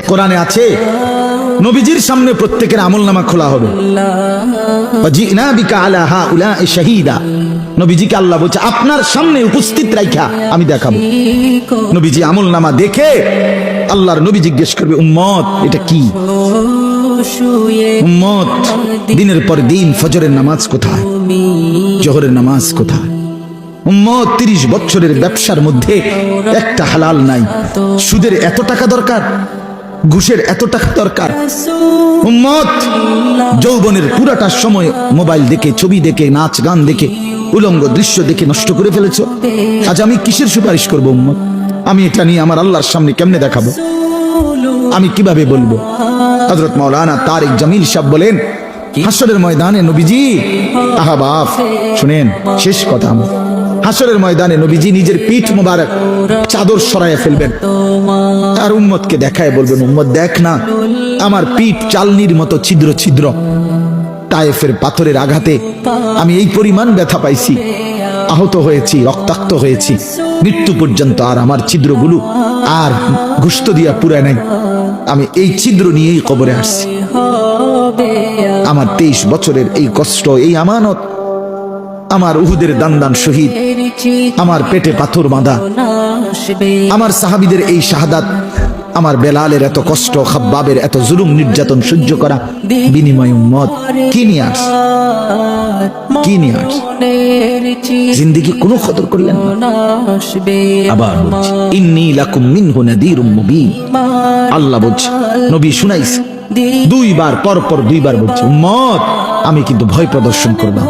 কোরআনে আছে নবীজির সামনে প্রত্যেকের আমলনামা খোলা হবে। ওয়াজিনা বিকা আলা হাউলা'i শাহীদা, নবীজিকে আল্লাহ বলছে আপনার সামনে উপস্থিত রাখা আমি দেখাবো। নবীজি আমলনামা দেখে আল্লাহর নবী জিজ্ঞেস করবে উম্মত এটা কি? উম্মত দিনের পর দিন ফজরের নামাজ কোথায়, জোহরের নামাজ কোথায়? উম্মত 30 বছরের ব্যবসার মধ্যে একটা হালাল নাই। সুদের এত টাকা দরকার, ঘুষের এত টাকা দরকার। উম্মত যৌবনের পুরাটা সময় মোবাইল দেখে, ছবি দেখে, নাচ গান দেখে, উলঙ্গ দৃশ্য দেখে নষ্ট করে ফেলেছো। আজ আমি কিসের সুপারিশ করবো উম্মত? আমি এটা নিয়ে আমার আল্লাহর সামনে কেমনে দেখাবো? আমি কিভাবে বলবো? হযরত মাওলানা তারিক জামিল সাহেব বলেন হাসরের ময়দানে নবীজি, আহা বাপ শুনেন শেষ কথা, হাসরের ময়দানে নবীজি নিজের পিঠ মোবারক চাদর সরাইয়া ফেলবেন আর উম্মতকে দেখায় বলবেন উম্মত দেখ না আমার পিঠ চালনির মতো ছিদ্র ছিদ্র, তায়েফের পাথরের আঘাতে আমি এই পরিমাণ ব্যথা পাইছি, আহত হয়েছি, রক্তাক্ত হয়েছি, মৃত্যু পর্যন্ত আর আমার ছিদ্রগুলো আর গোশত দিয়া পুরায় নাই, আমি এই ছিদ্র নিয়েই কবরে আসছি। আমার 23 বছরের এই কষ্ট, এই আমানত, আমার উহুদের দান শহীদ, আমার পেটে পাথর বাঁধা, আমার সাহাবীদের এই শাহাদাত, আমার বেলালের এত কষ্ট, খাব্বাবের এত জুলুম নির্যাতন সহ্য করা, বিনিময় উম্মত কি নিয়ে আস, কি নিয়ে আস? জিন্দেগি কোনো কদর করলেন না। আবার বলছি ইন্নী লাকুম মিনহু নাযীরুম মুবিন, আল্লাহ বলছে নবী শুনাইছে 2 বার, পর পর 2 বার বলছে উম্মত আমি কিন্তু ভয় প্রদর্শন করলাম।